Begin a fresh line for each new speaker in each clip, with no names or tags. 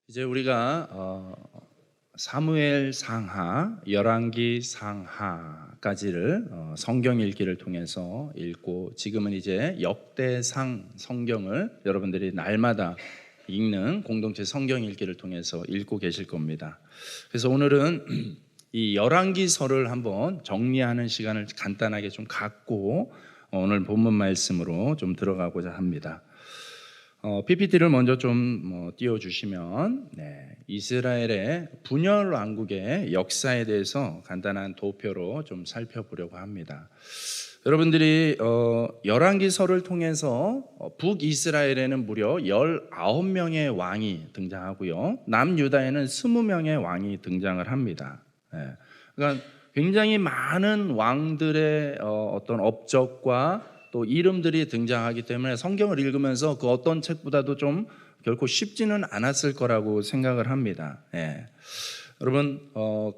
이제 우리가 사무엘 상하, 열왕기 상하까지를 성경 읽기를 통해서 읽고, 지금은 이제 역대상 성경을 여러분들이 날마다 읽는 공동체 성경 읽기를 통해서 읽고 계실 겁니다. 그래서 오늘은 이 열왕기서를 한번 정리하는 시간을 간단하게 좀 갖고 오늘 본문 말씀으로 좀 들어가고자 합니다. PPT를 먼저 좀 띄워주시면, 이스라엘의 분열 왕국의 역사에 대해서 간단한 도표로 좀 살펴보려고 합니다. 여러분들이 열왕기서를 통해서 북이스라엘에는 무려 19명의 왕이 등장하고요, 남유다에는 20명의 왕이 등장을 합니다. 그러니까 굉장히 많은 왕들의 어떤 업적과 또 이름들이 등장하기 때문에 성경을 읽으면서 그 어떤 책보다도 좀 결코 쉽지는 않았을 거라고 생각을 합니다. 여러분,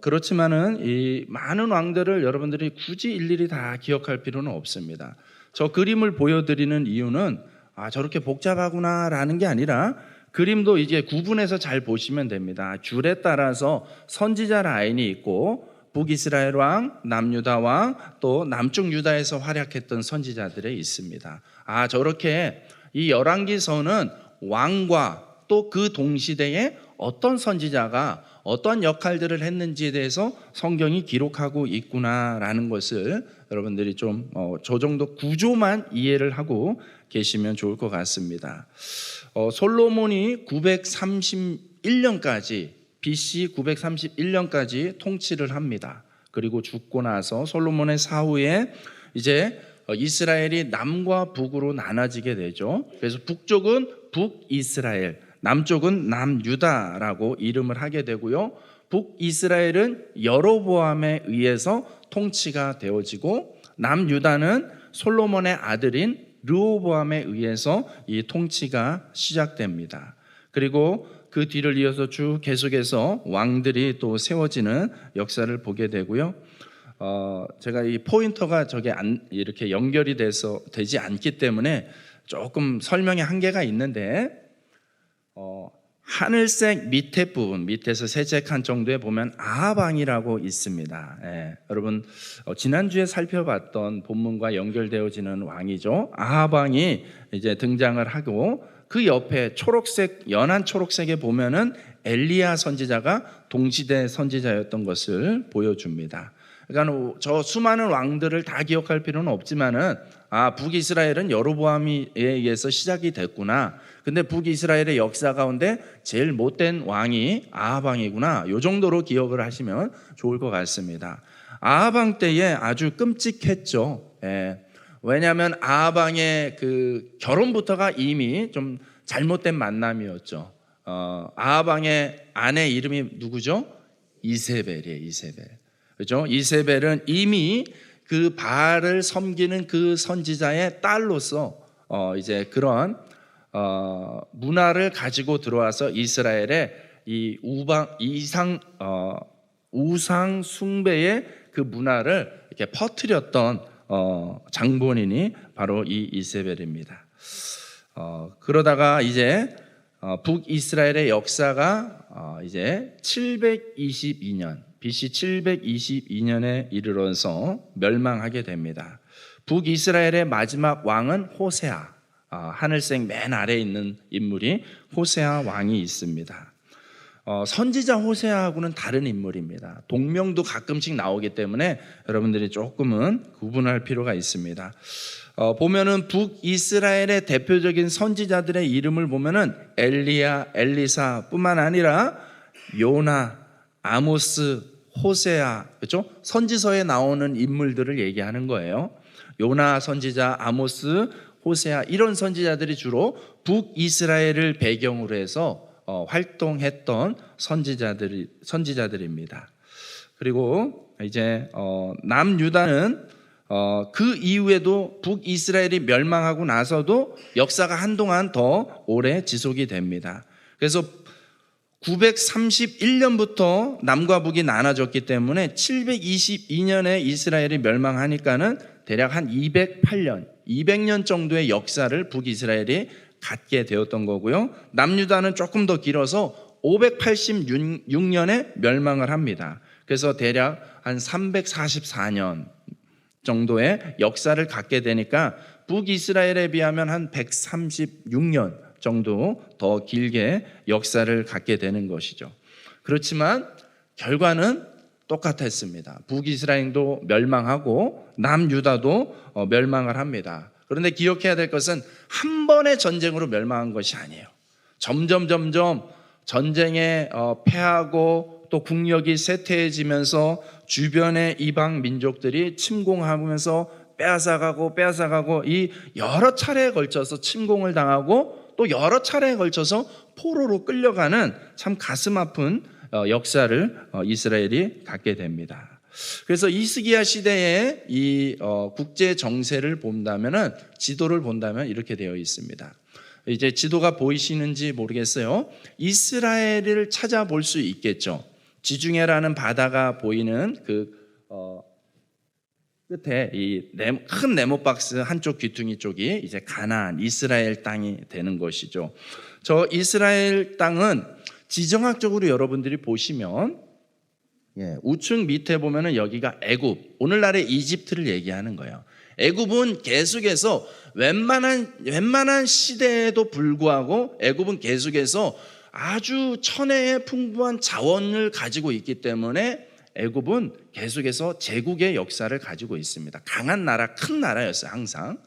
그렇지만은 이 많은 왕들을 여러분들이 굳이 일일이 다 기억할 필요는 없습니다. 저 그림을 보여드리는 이유는 저렇게 복잡하구나라는 게 아니라, 그림도 이제 구분해서 잘 보시면 됩니다. 줄에 따라서 선지자 라인이 있고, 북이스라엘 왕, 남유다 왕, 또 남쪽 유다에서 활약했던 선지자들이 있습니다. 저렇게 이 열왕기서는 왕과 또 그 동시대에 어떤 선지자가 어떤 역할들을 했는지에 대해서 성경이 기록하고 있구나라는 것을 여러분들이 좀 저 정도 구조만 이해를 하고 계시면 좋을 것 같습니다. 솔로몬이 931년까지 BC 931년까지 통치를 합니다. 그리고 죽고 나서 솔로몬의 사후에 이제 이스라엘이 남과 북으로 나눠지게 되죠. 그래서 북쪽은 북이스라엘, 남쪽은 남유다라고 이름을 하게 되고요, 북이스라엘은 여로보암에 의해서 통치가 되어지고, 남유다는 솔로몬의 아들인 르호보암에 의해서 이 통치가 시작됩니다. 그리고 그 뒤를 이어서 쭉 계속해서 왕들이 또 세워지는 역사를 보게 되고요. 제가 이 포인터가 저게 이렇게 연결이 되지 않기 때문에 조금 설명에 한계가 있는데, 하늘색 밑에 부분, 밑에서 셋째 칸 정도에 보면 아합왕이라고 있습니다. 여러분, 지난주에 살펴봤던 본문과 연결되어지는 왕이죠. 아합왕이 이제 등장을 하고, 그 옆에 초록색, 연한 초록색에 보면은 엘리야 선지자가 동시대 선지자였던 것을 보여줍니다. 그러니까 저 수많은 왕들을 다 기억할 필요는 없지만은, 북이스라엘은 여로보암에 의해서 시작이 됐구나. 근데 북이스라엘의 역사 가운데 제일 못된 왕이 아합왕이구나. 이 정도로 기억을 하시면 좋을 것 같습니다. 아합왕 때에 아주 끔찍했죠. 왜냐하면 아합왕의 그 결혼부터가 이미 좀 잘못된 만남이었죠. 아합왕의 아내 이름이 누구죠? 이세벨이에요. 이세벨. 그렇죠? 이세벨은 이미 그 바알을 섬기는 그 선지자의 딸로서 이제 그런 문화를 가지고 들어와서 이스라엘의 이 우상 숭배의 그 문화를 이렇게 퍼뜨렸던 장본인이 바로 이 이세벨입니다. 그러다가 이제 북이스라엘의 역사가 이제 722년 BC 722년에 이르러서 멸망하게 됩니다. 북이스라엘의 마지막 왕은 호세아, 하늘색 맨 아래에 있는 인물이 호세아 왕이 있습니다. 선지자 호세아하고는 다른 인물입니다. 동명도 가끔씩 나오기 때문에 여러분들이 조금은 구분할 필요가 있습니다. 보면은 북이스라엘의 대표적인 선지자들의 이름을 보면은 엘리야, 엘리사뿐만 아니라 요나, 아모스, 호세아, 그렇죠? 선지서에 나오는 인물들을 얘기하는 거예요. 요나 선지자, 아모스, 호세아, 이런 선지자들이 주로 북이스라엘을 배경으로 해서 활동했던 선지자들입니다. 그리고 이제 남유다는 그 이후에도 북이스라엘이 멸망하고 나서도 역사가 한동안 더 오래 지속이 됩니다. 그래서 931년부터 남과 북이 나눠졌기 때문에 722년에 이스라엘이 멸망하니까는 대략 한 200년 정도의 역사를 북이스라엘이 갖게 되었던 거고요. 남유다는 조금 더 길어서 586년에 멸망을 합니다. 그래서 대략 한 344년 정도의 역사를 갖게 되니까 북이스라엘에 비하면 한 136년 정도 더 길게 역사를 갖게 되는 것이죠. 그렇지만 결과는 똑같았습니다. 북이스라엘도 멸망하고 남유다도 멸망을 합니다. 그런데 기억해야 될 것은 한 번의 전쟁으로 멸망한 것이 아니에요. 점점 전쟁에 패하고 또 국력이 쇠퇴해지면서 주변의 이방 민족들이 침공하면서 빼앗아가고 이 여러 차례에 걸쳐서 침공을 당하고 또 여러 차례에 걸쳐서 포로로 끌려가는 참 가슴 아픈 역사를 이스라엘이 갖게 됩니다. 그래서 히스기야 시대의 이 국제 정세를 본다면은, 지도를 본다면 이렇게 되어 있습니다. 이제 지도가 보이시는지 모르겠어요. 이스라엘을 찾아볼 수 있겠죠. 지중해라는 바다가 보이는 그 끝에 이 큰 네모박스 한쪽 귀퉁이 쪽이 이제 가나안, 이스라엘 땅이 되는 것이죠. 저 이스라엘 땅은 지정학적으로 여러분들이 보시면 우측 밑에 보면은 여기가 애굽, 오늘날의 이집트를 얘기하는 거예요. 애굽은 계속해서 웬만한 시대에도 불구하고 애굽은 계속해서 아주 천혜의 풍부한 자원을 가지고 있기 때문에 애굽은 계속해서 제국의 역사를 가지고 있습니다. 강한 나라, 큰 나라였어요, 항상.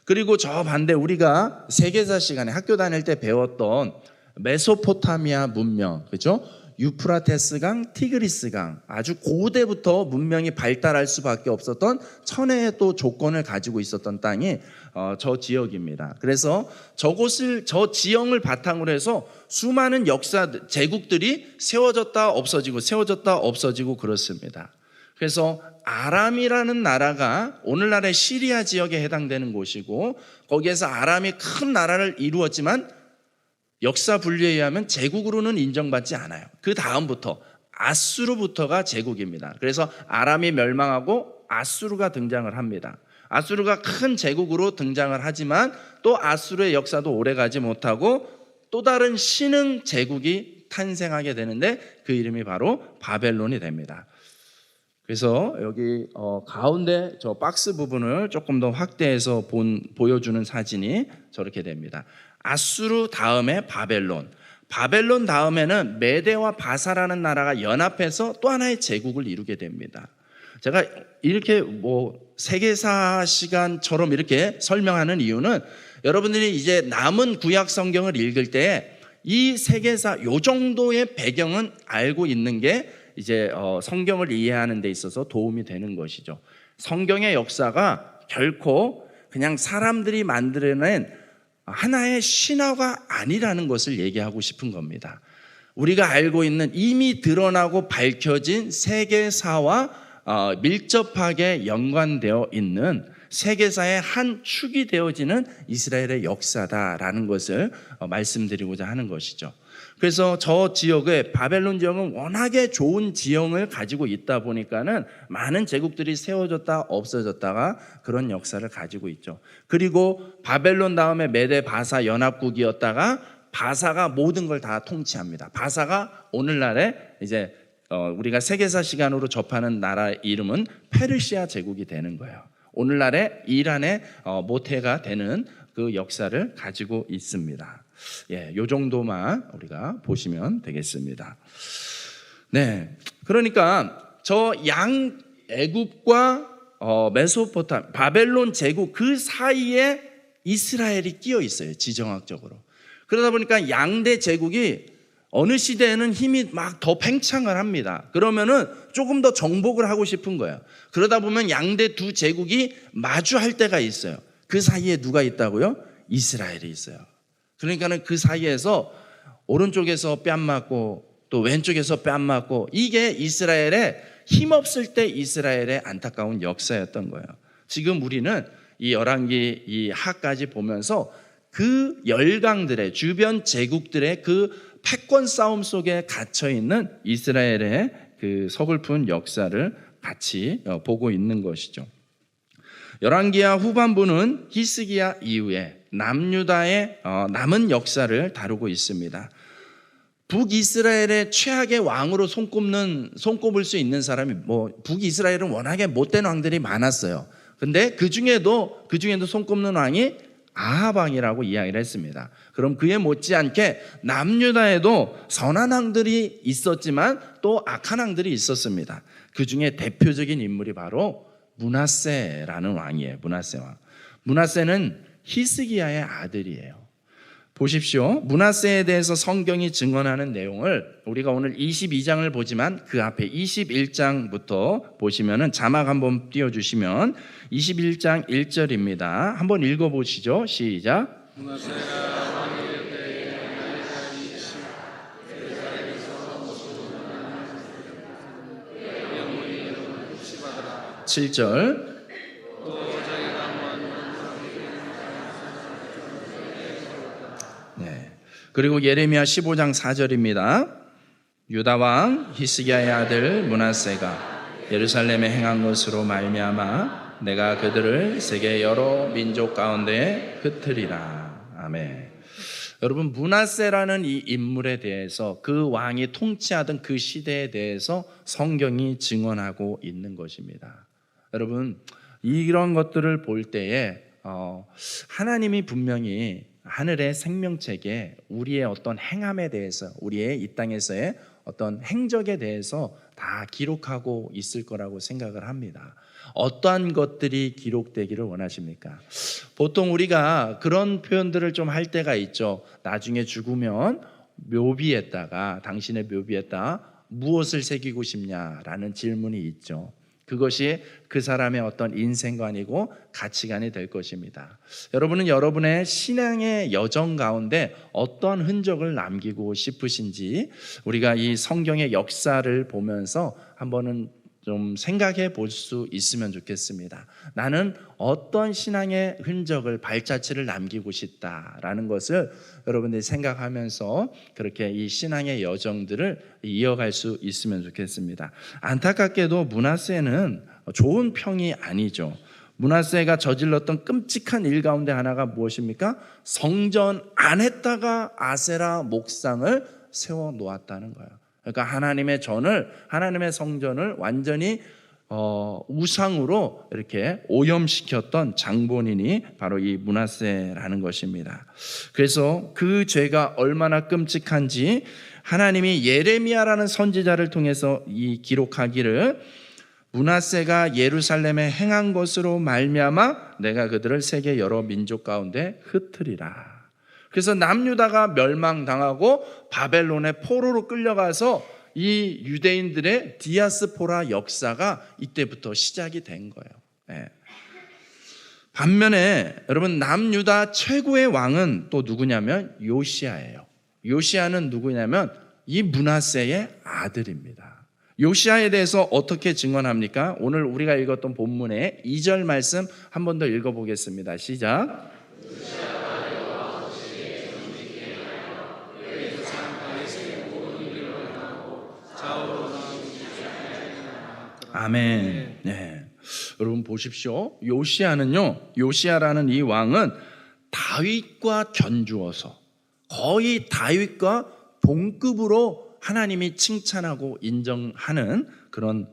그리고 저 반대 우리가 세계사 시간에 학교 다닐 때 배웠던 메소포타미아 문명, 그렇죠? 유프라테스강, 티그리스강, 아주 고대부터 문명이 발달할 수밖에 없었던 천혜의 또 조건을 가지고 있었던 땅이 저 지역입니다. 그래서 저 지형을 바탕으로 해서 수많은 제국들이 세워졌다 없어지고 그렇습니다. 그래서 아람이라는 나라가 오늘날의 시리아 지역에 해당되는 곳이고, 거기에서 아람이 큰 나라를 이루었지만 역사 분류에 의하면 제국으로는 인정받지 않아요. 그 다음부터 아수르부터가 제국입니다. 그래서 아람이 멸망하고 아수르가 등장을 합니다. 아수르가 큰 제국으로 등장을 하지만 또 아수르의 역사도 오래가지 못하고 또 다른 신흥 제국이 탄생하게 되는데 그 이름이 바로 바벨론이 됩니다. 그래서 여기 가운데 저 박스 부분을 조금 더 확대해서 보여주는 사진이 저렇게 됩니다. 아수르 다음에 바벨론 다음에는 메대와 바사라는 나라가 연합해서 또 하나의 제국을 이루게 됩니다. 제가 이렇게 세계사 시간처럼 이렇게 설명하는 이유는 여러분들이 이제 남은 구약 성경을 읽을 때 이 세계사 요 정도의 배경은 알고 있는 게 이제 성경을 이해하는 데 있어서 도움이 되는 것이죠. 성경의 역사가 결코 그냥 사람들이 만들어낸 하나의 신화가 아니라는 것을 얘기하고 싶은 겁니다. 우리가 알고 있는 이미 드러나고 밝혀진 세계사와 밀접하게 연관되어 있는 세계사의 한 축이 되어지는 이스라엘의 역사다라는 것을 말씀드리고자 하는 것이죠. 그래서 저 지역의 바벨론 지역은 워낙에 좋은 지형을 가지고 있다 보니까는 많은 제국들이 세워졌다 없어졌다가 그런 역사를 가지고 있죠. 그리고 바벨론 다음에 메데 바사 연합국이었다가 바사가 모든 걸 다 통치합니다. 바사가 오늘날의 이제 우리가 세계사 시간으로 접하는 나라 이름은 페르시아 제국이 되는 거예요. 오늘날의 이란의 모태가 되는 그 역사를 가지고 있습니다. 요 정도만 우리가 보시면 되겠습니다. 네, 그러니까 저 애굽과 바벨론 제국 그 사이에 이스라엘이 끼어 있어요, 지정학적으로. 그러다 보니까 양대 제국이 어느 시대에는 힘이 막 더 팽창을 합니다. 그러면은 조금 더 정복을 하고 싶은 거예요. 그러다 보면 양대 두 제국이 마주할 때가 있어요. 그 사이에 누가 있다고요? 이스라엘이 있어요. 그러니까는 그 사이에서 오른쪽에서 뺨 맞고 또 왼쪽에서 뺨 맞고, 이게 이스라엘의 힘없을 때 이스라엘의 안타까운 역사였던 거예요. 지금 우리는 이 열왕기 이 하까지 보면서 그 열강들의 주변 제국들의 그 패권 싸움 속에 갇혀 있는 이스라엘의 그 서글픈 역사를 같이 보고 있는 것이죠. 열왕기하 후반부는 히스기야 이후에 남유다의 남은 역사를 다루고 있습니다. 북이스라엘의 최악의 왕으로 손꼽을 수 있는 사람이 북이스라엘은 워낙에 못된 왕들이 많았어요. 근데 그 중에도 손꼽는 왕이 아합 왕이라고 이야기를 했습니다. 그럼 그에 못지않게 남유다에도 선한 왕들이 있었지만 또 악한 왕들이 있었습니다. 그 중에 대표적인 인물이 바로 므낫세라는 왕이에요. 므낫세 왕. 므낫세는 히스기야의 아들이에요. 보십시오. 므낫세에 대해서 성경이 증언하는 내용을 우리가 오늘 22장을 보지만 그 앞에 21장부터 보시면은 자막 한번 띄워주시면 21장 1절입니다. 한번 읽어보시죠. 시작.
므낫세가 왕이 될 때에
7절. 네. 그리고 예레미야 15장 4절입니다. 유다 왕 히스기야의 아들 므낫세가 예루살렘에 행한 것으로 말미암아 내가 그들을 세계 여러 민족 가운데 흩으리라. 아멘. 여러분, 므낫세라는 이 인물에 대해서, 그 왕이 통치하던 그 시대에 대해서 성경이 증언하고 있는 것입니다. 여러분, 이런 것들을 볼 때에 하나님이 분명히 하늘의 생명책에 우리의 어떤 행함에 대해서, 우리의 이 땅에서의 어떤 행적에 대해서 다 기록하고 있을 거라고 생각을 합니다. 어떠한 것들이 기록되기를 원하십니까? 보통 우리가 그런 표현들을 좀 할 때가 있죠. 나중에 죽으면 묘비에다가, 당신의 묘비에다 무엇을 새기고 싶냐라는 질문이 있죠. 그것이 그 사람의 어떤 인생관이고 가치관이 될 것입니다. 여러분은 여러분의 신앙의 여정 가운데 어떤 흔적을 남기고 싶으신지 우리가 이 성경의 역사를 보면서 한번은 좀 생각해 볼 수 있으면 좋겠습니다. 나는 어떤 신앙의 흔적을, 발자취를 남기고 싶다라는 것을 여러분들이 생각하면서 그렇게 이 신앙의 여정들을 이어갈 수 있으면 좋겠습니다. 안타깝게도 므낫세는 좋은 평이 아니죠. 므낫세가 저질렀던 끔찍한 일 가운데 하나가 무엇입니까? 성전 안에다가 아세라 목상을 세워 놓았다는 거예요. 그러니까 하나님의 성전을 완전히 우상으로 이렇게 오염시켰던 장본인이 바로 이 므낫세라는 것입니다. 그래서 그 죄가 얼마나 끔찍한지 하나님이 예레미야라는 선지자를 통해서 이 기록하기를, 므낫세가 예루살렘에 행한 것으로 말미암아 내가 그들을 세계 여러 민족 가운데 흩으리라. 그래서 남유다가 멸망당하고 바벨론의 포로로 끌려가서 이 유대인들의 디아스포라 역사가 이때부터 시작이 된 거예요. 네. 반면에 여러분, 남유다 최고의 왕은 또 누구냐면 요시야예요. 요시야는 누구냐면 이 므낫세의 아들입니다. 요시야에 대해서 어떻게 증언합니까? 오늘 우리가 읽었던 본문의 2절 말씀 한 번 더 읽어보겠습니다. 시작. 아멘. 네. 여러분 보십시오. 요시야라는 이 왕은 다윗과 견주어서 거의 다윗과 동급으로 하나님이 칭찬하고 인정하는 그런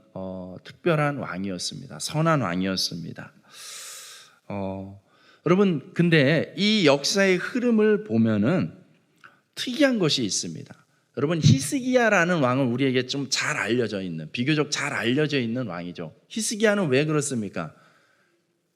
특별한 왕이었습니다. 선한 왕이었습니다. 여러분, 근데 이 역사의 흐름을 보면은 특이한 것이 있습니다. 여러분, 히스기야라는 왕은 우리에게 좀 잘 알려져 있는, 비교적 잘 알려져 있는 왕이죠. 히스기야는 왜 그렇습니까?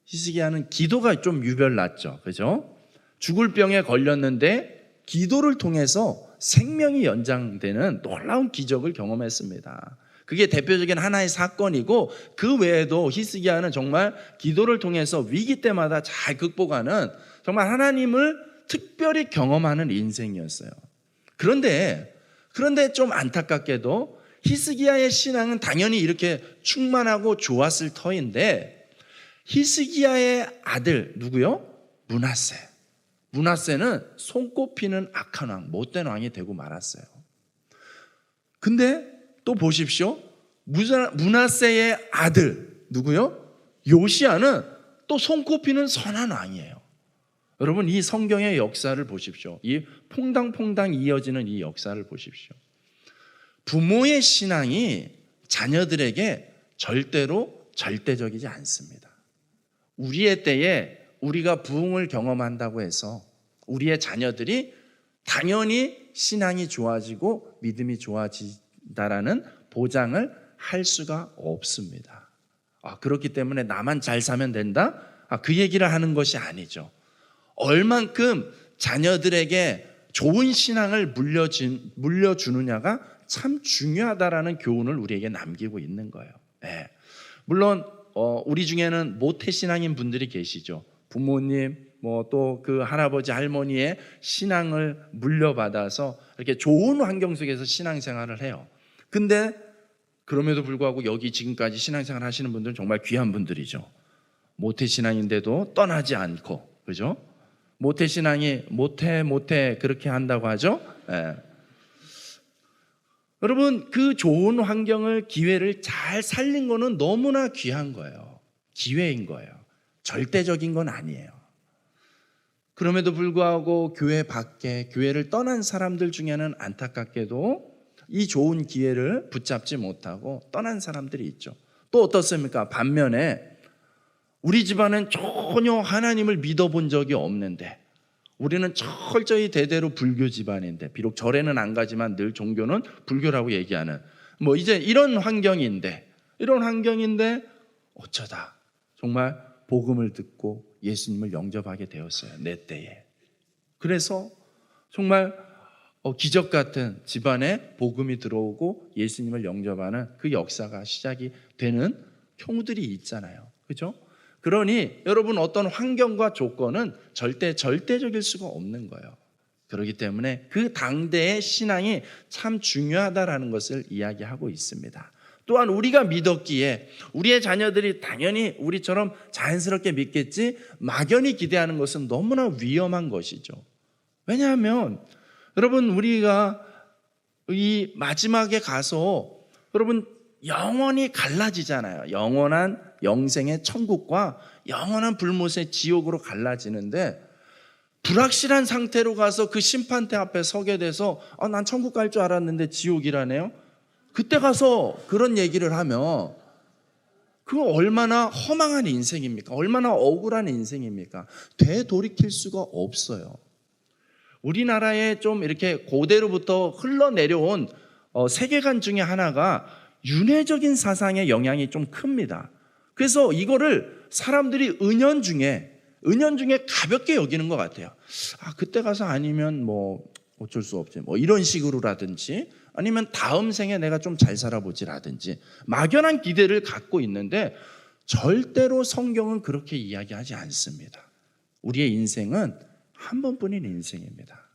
히스기야는 기도가 좀 유별났죠. 그죠? 죽을 병에 걸렸는데 기도를 통해서 생명이 연장되는 놀라운 기적을 경험했습니다. 그게 대표적인 하나의 사건이고, 그 외에도 히스기야는 정말 기도를 통해서 위기 때마다 잘 극복하는, 정말 하나님을 특별히 경험하는 인생이었어요. 그런데 좀 안타깝게도 히스기야의 신앙은 당연히 이렇게 충만하고 좋았을 터인데, 히스기야의 아들 누구요? 므낫세는 손꼽히는 악한 왕, 못된 왕이 되고 말았어요. 근데 또 보십시오. 므낫세의 아들 누구요? 요시야는 또 손꼽히는 선한 왕이에요. 여러분, 이 성경의 역사를 보십시오. 이 퐁당퐁당 이어지는 이 역사를 보십시오. 부모의 신앙이 자녀들에게 절대로 절대적이지 않습니다. 우리의 때에 우리가 부흥을 경험한다고 해서 우리의 자녀들이 당연히 신앙이 좋아지고 믿음이 좋아진다라는 보장을 할 수가 없습니다. 그렇기 때문에 나만 잘 사면 된다? 그 얘기를 하는 것이 아니죠. 얼만큼 자녀들에게 좋은 신앙을 물려주느냐가 참 중요하다라는 교훈을 우리에게 남기고 있는 거예요. 네. 물론 우리 중에는 모태신앙인 분들이 계시죠. 부모님 또 그 할아버지 할머니의 신앙을 물려받아서 이렇게 좋은 환경 속에서 신앙생활을 해요. 근데 그럼에도 불구하고 여기 지금까지 신앙생활 하시는 분들은 정말 귀한 분들이죠. 모태신앙인데도 떠나지 않고, 그죠? 모태신앙이 모태 그렇게 한다고 하죠. 네. 여러분, 그 좋은 환경을, 기회를 잘 살린 거는 너무나 귀한 거예요. 기회인 거예요. 절대적인 건 아니에요. 그럼에도 불구하고 교회 밖에, 교회를 떠난 사람들 중에는 안타깝게도 이 좋은 기회를 붙잡지 못하고 떠난 사람들이 있죠. 또 어떻습니까? 반면에 우리 집안은 전혀 하나님을 믿어본 적이 없는데, 우리는 철저히 대대로 불교 집안인데, 비록 절에는 안 가지만 늘 종교는 불교라고 얘기하는 이제 이런 환경인데 어쩌다 정말 복음을 듣고 예수님을 영접하게 되었어요. 내 때에. 그래서 정말 기적 같은 집안에 복음이 들어오고 예수님을 영접하는 그 역사가 시작이 되는 경우들이 있잖아요. 그렇죠? 그러니 여러분, 어떤 환경과 조건은 절대적일 수가 없는 거예요. 그렇기 때문에 그 당대의 신앙이 참 중요하다라는 것을 이야기하고 있습니다. 또한 우리가 믿었기에 우리의 자녀들이 당연히 우리처럼 자연스럽게 믿겠지, 막연히 기대하는 것은 너무나 위험한 것이죠. 왜냐하면 여러분, 우리가 이 마지막에 가서 여러분 영원히 갈라지잖아요. 영원한 영생의 천국과 영원한 불못의 지옥으로 갈라지는데, 불확실한 상태로 가서 그 심판대 앞에 서게 돼서 난 천국 갈 줄 알았는데 지옥이라네요. 그때 가서 그런 얘기를 하면 그거 얼마나 허망한 인생입니까? 얼마나 억울한 인생입니까? 되돌이킬 수가 없어요. 우리나라에 좀 이렇게 고대로부터 흘러내려온 세계관 중에 하나가 윤회적인 사상의 영향이 좀 큽니다. 그래서 이거를 사람들이 은연중에 가볍게 여기는 것 같아요. 그때 가서 아니면 어쩔 수 없지, 이런 식으로라든지, 아니면 다음 생에 내가 좀 잘 살아보지라든지 막연한 기대를 갖고 있는데, 절대로 성경은 그렇게 이야기하지 않습니다. 우리의 인생은 한 번뿐인 인생입니다.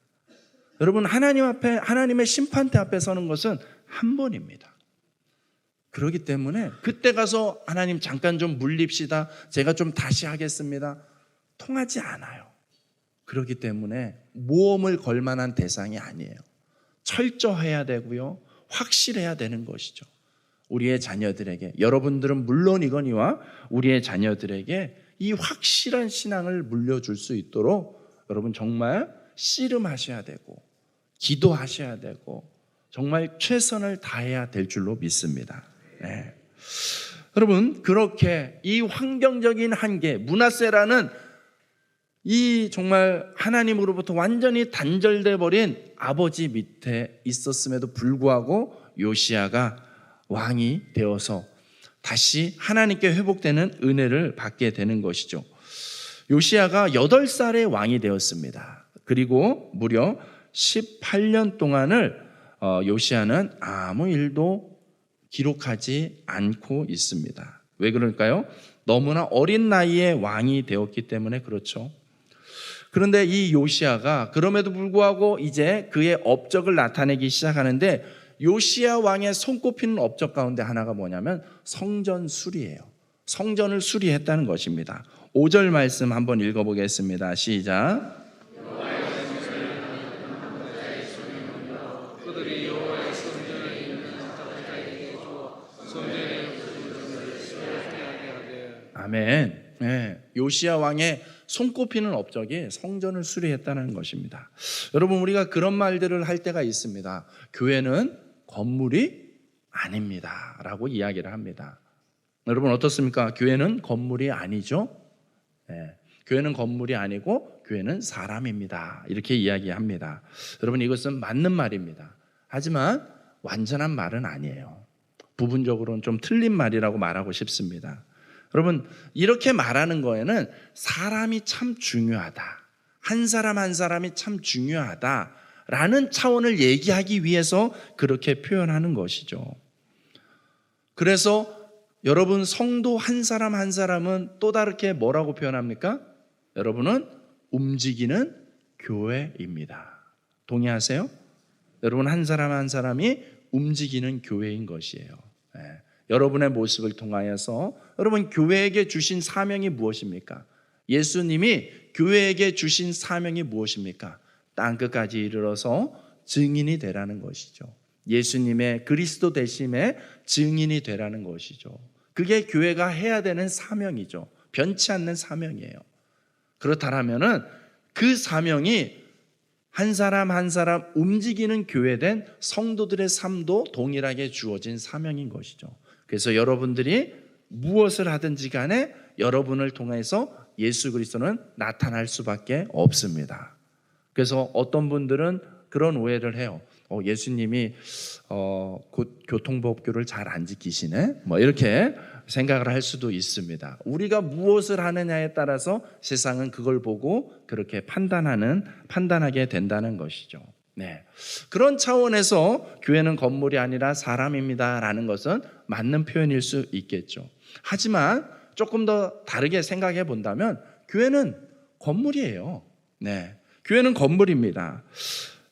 여러분, 하나님 앞에, 하나님의 심판대 앞에 서는 것은 한 번입니다. 그렇기 때문에 그때 가서 하나님 잠깐 좀 물립시다, 제가 좀 다시 하겠습니다, 통하지 않아요. 그렇기 때문에 모험을 걸 만한 대상이 아니에요. 철저해야 되고요, 확실해야 되는 것이죠. 우리의 자녀들에게, 여러분들은 물론이거니와 우리의 자녀들에게 이 확실한 신앙을 물려줄 수 있도록 여러분 정말 씨름하셔야 되고 기도하셔야 되고 정말 최선을 다해야 될 줄로 믿습니다. 네. 여러분, 그렇게 이 환경적인 한계, 므낫세라는 이 정말 하나님으로부터 완전히 단절돼 버린 아버지 밑에 있었음에도 불구하고 요시야가 왕이 되어서 다시 하나님께 회복되는 은혜를 받게 되는 것이죠. 요시야가 8살의 왕이 되었습니다. 그리고 무려 18년 동안을 요시야는 아무 일도 기록하지 않고 있습니다. 왜 그럴까요? 너무나 어린 나이에 왕이 되었기 때문에 그렇죠. 그런데 이 요시야가 그럼에도 불구하고 이제 그의 업적을 나타내기 시작하는데, 요시야 왕의 손꼽히는 업적 가운데 하나가 뭐냐면 성전 수리예요. 성전을 수리했다는 것입니다. 5절 말씀 한번 읽어보겠습니다. 시작.
그들이 여호와의 성전에 있는 사람들에게 주어 성전의 문들을 수리하게 하되.
아멘. 네. 요시야 왕의 손꼽히는 업적이 성전을 수리했다는 것입니다. 여러분, 우리가 그런 말들을 할 때가 있습니다. 교회는 건물이 아닙니다 라고 이야기를 합니다. 여러분 어떻습니까? 교회는 건물이 아니죠. 네. 교회는 건물이 아니고 교회는 사람입니다 이렇게 이야기합니다. 여러분, 이것은 맞는 말입니다. 하지만 완전한 말은 아니에요. 부분적으로는 좀 틀린 말이라고 말하고 싶습니다. 여러분, 이렇게 말하는 거에는 사람이 참 중요하다, 한 사람 한 사람이 참 중요하다라는 차원을 얘기하기 위해서 그렇게 표현하는 것이죠. 그래서 여러분, 성도 한 사람 한 사람은 또 다르게 뭐라고 표현합니까? 여러분은 움직이는 교회입니다. 동의하세요? 여러분, 한 사람 한 사람이 움직이는 교회인 것이에요. 네. 여러분의 모습을 통하여서 여러분, 교회에게 주신 사명이 무엇입니까? 예수님이 교회에게 주신 사명이 무엇입니까? 땅끝까지 이르러서 증인이 되라는 것이죠. 예수님의 그리스도 되심의 증인이 되라는 것이죠. 그게 교회가 해야 되는 사명이죠. 변치 않는 사명이에요. 그렇다면은 그 사명이 한 사람 한 사람 움직이는 교회된 성도들의 삶도 동일하게 주어진 사명인 것이죠. 그래서 여러분들이 무엇을 하든지 간에 여러분을 통해서 예수 그리스도는 나타날 수밖에 없습니다. 그래서 어떤 분들은 그런 오해를 해요. 예수님이 곧 교통법규를 잘 안 지키시네, 뭐 이렇게 생각을 할 수도 있습니다. 우리가 무엇을 하느냐에 따라서 세상은 그걸 보고 그렇게 판단하게 된다는 것이죠. 네. 그런 차원에서 교회는 건물이 아니라 사람입니다라는 것은 맞는 표현일 수 있겠죠. 하지만 조금 더 다르게 생각해 본다면 교회는 건물이에요. 네. 교회는 건물입니다.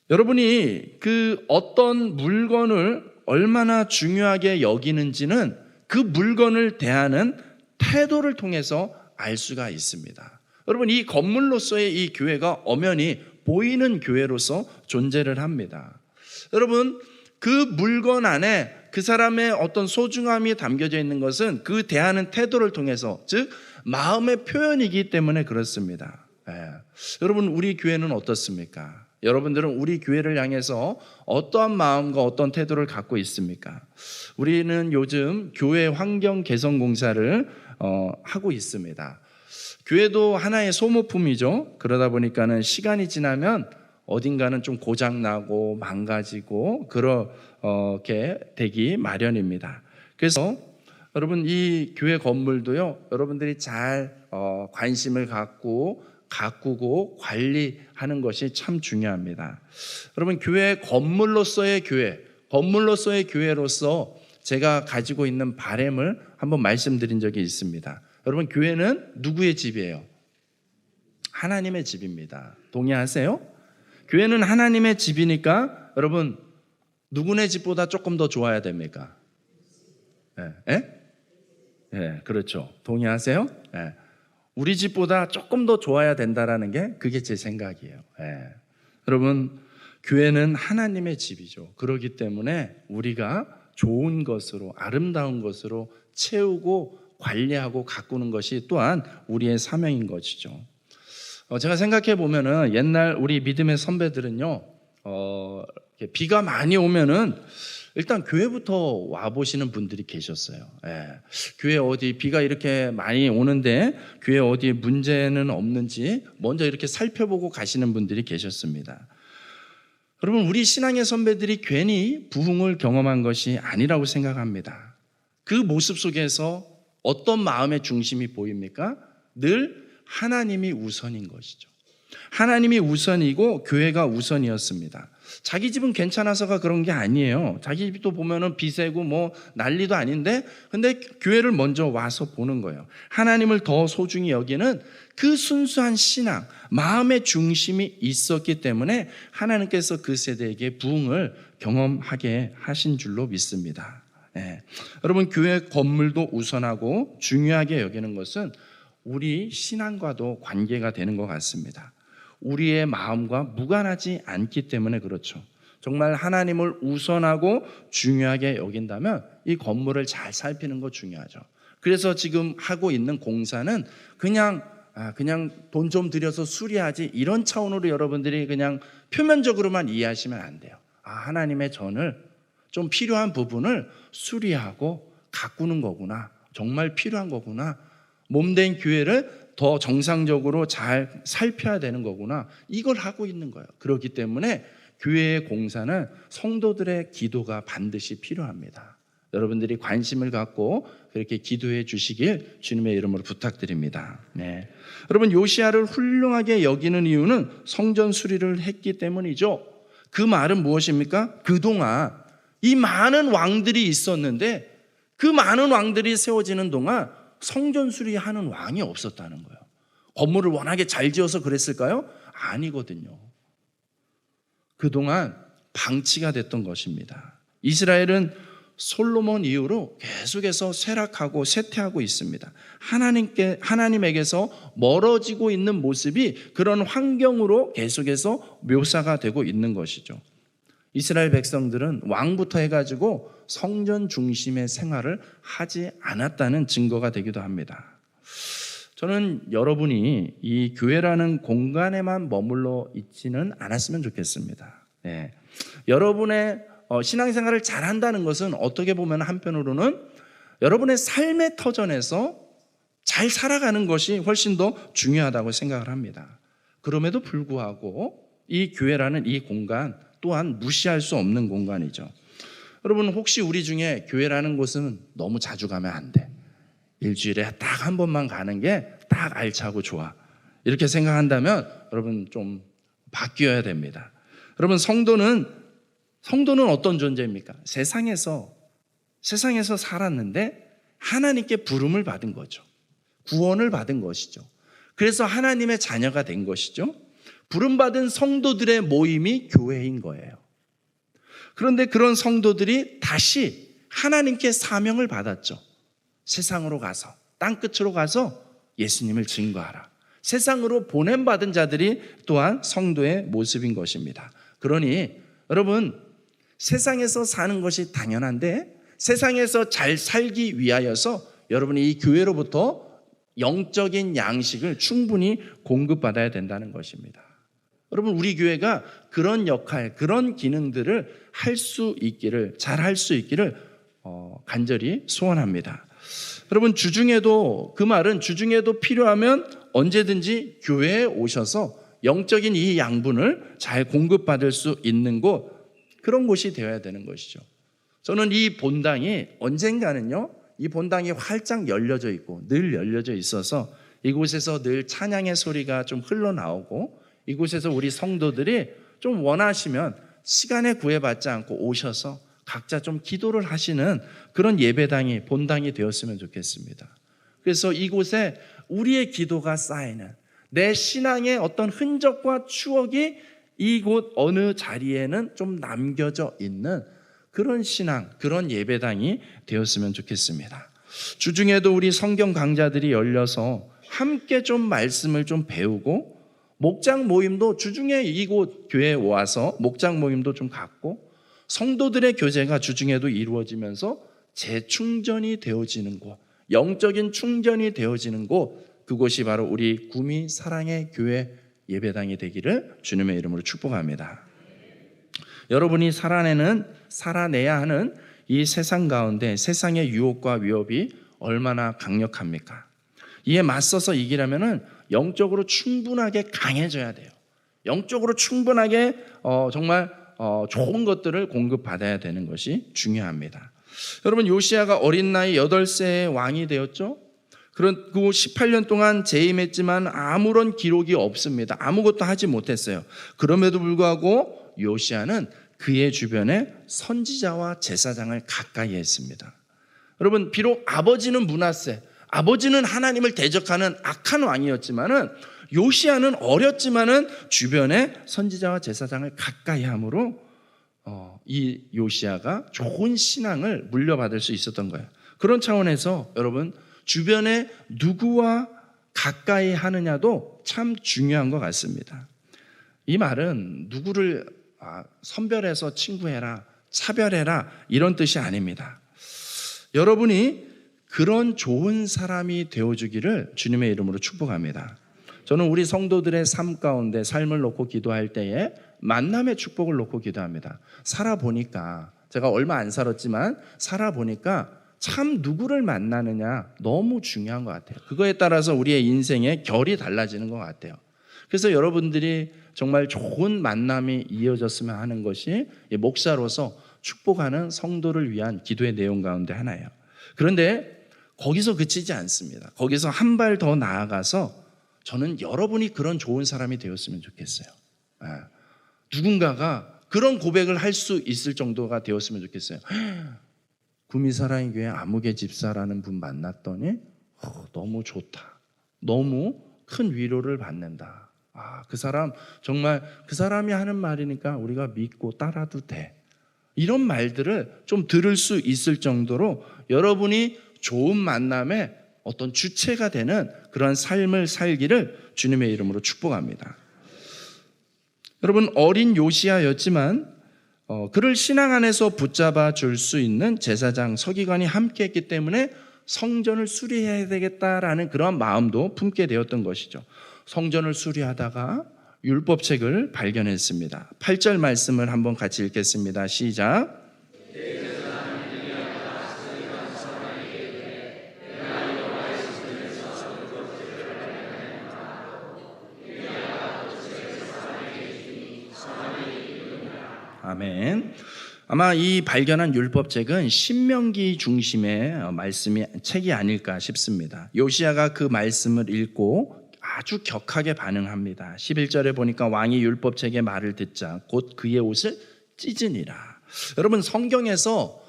여러분이 그 어떤 물건을 얼마나 중요하게 여기는지는 그 물건을 대하는 태도를 통해서 알 수가 있습니다. 여러분, 이 건물로서의 이 교회가 엄연히 보이는 교회로서 존재를 합니다. 여러분, 그 물건 안에 그 사람의 어떤 소중함이 담겨져 있는 것은 그 대하는 태도를 통해서, 즉 마음의 표현이기 때문에 그렇습니다. 여러분, 우리 교회는 어떻습니까? 여러분들은 우리 교회를 향해서 어떠한 마음과 어떤 태도를 갖고 있습니까? 우리는 요즘 교회 환경 개선 공사를 하고 있습니다. 교회도 하나의 소모품이죠. 그러다 보니까는 시간이 지나면 어딘가는 좀 고장나고 망가지고 그렇게 되기 마련입니다. 그래서 여러분, 이 교회 건물도요, 여러분들이 잘 관심을 갖고 가꾸고 관리하는 것이 참 중요합니다. 여러분, 교회 건물로서의 교회, 건물로서의 교회로서 제가 가지고 있는 바람을 한번 말씀드린 적이 있습니다. 여러분, 교회는 누구의 집이에요? 하나님의 집입니다. 동의하세요? 교회는 하나님의 집이니까 여러분, 누구네 집보다 조금 더 좋아야 됩니까? 예, 그렇죠. 동의하세요? 예. 우리 집보다 조금 더 좋아야 된다라는 게 그게 제 생각이에요. 여러분, 교회는 하나님의 집이죠. 그렇기 때문에 우리가 좋은 것으로, 아름다운 것으로 채우고 관리하고 가꾸는 것이 또한 우리의 사명인 것이죠. 제가 생각해 보면은 옛날 우리 믿음의 선배들은요, 비가 많이 오면은 일단 교회부터 와보시는 분들이 계셨어요. 교회 어디 비가 이렇게 많이 오는데 교회 어디에 문제는 없는지 먼저 이렇게 살펴보고 가시는 분들이 계셨습니다. 여러분, 우리 신앙의 선배들이 괜히 부흥을 경험한 것이 아니라고 생각합니다. 그 모습 속에서 어떤 마음의 중심이 보입니까? 늘 하나님이 우선인 것이죠. 하나님이 우선이고 교회가 우선이었습니다. 자기 집은 괜찮아서가 그런 게 아니에요. 자기 집도 보면은 비세고 뭐 난리도 아닌데, 근데 교회를 먼저 와서 보는 거예요. 하나님을 더 소중히 여기는 그 순수한 신앙, 마음의 중심이 있었기 때문에 하나님께서 그 세대에게 부흥을 경험하게 하신 줄로 믿습니다. 여러분, 교회 건물도 우선하고 중요하게 여기는 것은 우리 신앙과도 관계가 되는 것 같습니다. 우리의 마음과 무관하지 않기 때문에 그렇죠. 정말 하나님을 우선하고 중요하게 여긴다면 이 건물을 잘 살피는 거 중요하죠. 그래서 지금 하고 있는 공사는 그냥 그냥 돈 좀 들여서 수리하지 이런 차원으로 여러분들이 그냥 표면적으로만 이해하시면 안 돼요. 하나님의 전을 좀 필요한 부분을 수리하고 가꾸는 거구나. 정말 필요한 거구나. 몸된 교회를 더 정상적으로 잘 살펴야 되는 거구나. 이걸 하고 있는 거예요. 그렇기 때문에 교회의 공사는 성도들의 기도가 반드시 필요합니다. 여러분들이 관심을 갖고 그렇게 기도해 주시길 주님의 이름으로 부탁드립니다. 네. 여러분, 요시야를 훌륭하게 여기는 이유는 성전 수리를 했기 때문이죠. 그 말은 무엇입니까? 그동안 이 많은 왕들이 있었는데 그 많은 왕들이 세워지는 동안 성전 수리하는 왕이 없었다는 거예요. 건물을 워낙에 잘 지어서 그랬을까요? 아니거든요. 그동안 방치가 됐던 것입니다. 이스라엘은 솔로몬 이후로 계속해서 쇠락하고 쇠퇴하고 있습니다. 하나님에게서 멀어지고 있는 모습이 그런 환경으로 계속해서 묘사가 되고 있는 것이죠. 이스라엘 백성들은 왕부터 해가지고 성전 중심의 생활을 하지 않았다는 증거가 되기도 합니다. 저는 여러분이 이 교회라는 공간에만 머물러 있지는 않았으면 좋겠습니다. 네. 여러분의 신앙생활을 잘한다는 것은 어떻게 보면 한편으로는 여러분의 삶의 터전에서 잘 살아가는 것이 훨씬 더 중요하다고 생각을 합니다. 그럼에도 불구하고 이 교회라는 이 공간 또한 무시할 수 없는 공간이죠. 여러분, 혹시 우리 중에 교회라는 곳은 너무 자주 가면 안 돼. 일주일에 딱 한 번만 가는 게 딱 알차고 좋아. 이렇게 생각한다면 여러분 좀 바뀌어야 됩니다. 여러분, 성도는 어떤 존재입니까? 세상에서 살았는데 하나님께 부름을 받은 거죠. 구원을 받은 것이죠. 그래서 하나님의 자녀가 된 것이죠. 부름받은 성도들의 모임이 교회인 거예요. 그런데 그런 성도들이 다시 하나님께 사명을 받았죠. 세상으로 가서, 땅끝으로 가서 예수님을 증거하라. 세상으로 보냄받은 자들이 또한 성도의 모습인 것입니다. 그러니 여러분, 세상에서 사는 것이 당연한데 세상에서 잘 살기 위하여서 여러분이 이 교회로부터 영적인 양식을 충분히 공급받아야 된다는 것입니다. 여러분, 우리 교회가 그런 역할, 그런 기능들을 할 수 있기를, 잘 할 수 있기를 간절히 소원합니다. 여러분, 그 말은 주중에도 필요하면 언제든지 교회에 오셔서 영적인 이 양분을 잘 공급받을 수 있는 곳, 그런 곳이 되어야 되는 것이죠. 저는 이 본당이 언젠가는요, 이 본당이 활짝 열려져 있고 늘 열려져 있어서 이곳에서 늘 찬양의 소리가 좀 흘러나오고 이곳에서 우리 성도들이 좀 원하시면 시간에 구애받지 않고 오셔서 각자 좀 기도를 하시는 그런 예배당이, 본당이 되었으면 좋겠습니다. 그래서 이곳에 우리의 기도가 쌓이는, 내 신앙의 어떤 흔적과 추억이 이곳 어느 자리에는 좀 남겨져 있는 그런 신앙, 그런 예배당이 되었으면 좋겠습니다. 주중에도 우리 성경 강좌들이 열려서 함께 좀 말씀을 좀 배우고, 목장 모임도 주중에 이곳 교회에 와서 목장 모임도 좀 갖고, 성도들의 교제가 주중에도 이루어지면서 재충전이 되어지는 곳, 영적인 충전이 되어지는 곳, 그곳이 바로 우리 구미 사랑의 교회 예배당이 되기를 주님의 이름으로 축복합니다. 여러분이 살아내야 하는 이 세상 가운데 세상의 유혹과 위협이 얼마나 강력합니까? 이에 맞서서 이기려면 영적으로 충분하게 강해져야 돼요. 영적으로 충분하게 정말 좋은 것들을 공급받아야 되는 것이 중요합니다. 여러분, 요시야가 어린 나이 8세의 왕이 되었죠. 그리고 18년 동안 재임했지만 아무런 기록이 없습니다. 아무것도 하지 못했어요. 그럼에도 불구하고 요시야는 그의 주변에 선지자와 제사장을 가까이 했습니다. 여러분, 비록 아버지는 므낫세, 아버지는 하나님을 대적하는 악한 왕이었지만은 요시야는 어렸지만은 주변에 선지자와 제사장을 가까이 함으로 이 요시야가 좋은 신앙을 물려받을 수 있었던 거예요. 그런 차원에서 여러분, 주변에 누구와 가까이 하느냐도 참 중요한 것 같습니다. 이 말은 누구를 선별해서 친구해라, 차별해라 이런 뜻이 아닙니다. 여러분이 그런 좋은 사람이 되어주기를 주님의 이름으로 축복합니다. 저는 우리 성도들의 삶 가운데 삶을 놓고 기도할 때에 만남의 축복을 놓고 기도합니다. 살아보니까, 제가 얼마 안 살았지만 살아보니까 참 누구를 만나느냐 너무 중요한 것 같아요. 그거에 따라서 우리의 인생의 결이 달라지는 것 같아요. 그래서 여러분들이 정말 좋은 만남이 이어졌으면 하는 것이 목사로서 축복하는 성도를 위한 기도의 내용 가운데 하나예요. 그런데 거기서 그치지 않습니다. 거기서 한 발 더 나아가서 저는 여러분이 그런 좋은 사람이 되었으면 좋겠어요. 누군가가 그런 고백을 할 수 있을 정도가 되었으면 좋겠어요. 구미사랑의 교회 아무개 집사라는 분 만났더니 너무 좋다. 너무 큰 위로를 받는다. 그 사람 정말 그 사람이 하는 말이니까 우리가 믿고 따라도 돼. 이런 말들을 좀 들을 수 있을 정도로 여러분이 좋은 만남의 어떤 주체가 되는 그런 삶을 살기를 주님의 이름으로 축복합니다. 여러분, 어린 요시야였지만 그를 신앙 안에서 붙잡아 줄 수 있는 제사장 서기관이 함께 했기 때문에 성전을 수리해야 되겠다라는 그런 마음도 품게 되었던 것이죠. 성전을 수리하다가 율법책을 발견했습니다. 8절 말씀을 한번 같이 읽겠습니다. 시작. 아멘. 아마 이 발견한 율법책은 신명기 중심의 말씀이 책이 아닐까 싶습니다. 요시야가 그 말씀을 읽고 아주 격하게 반응합니다. 11절에 보니까 왕이 율법책의 말을 듣자 곧 그의 옷을 찢으니라. 여러분, 성경에서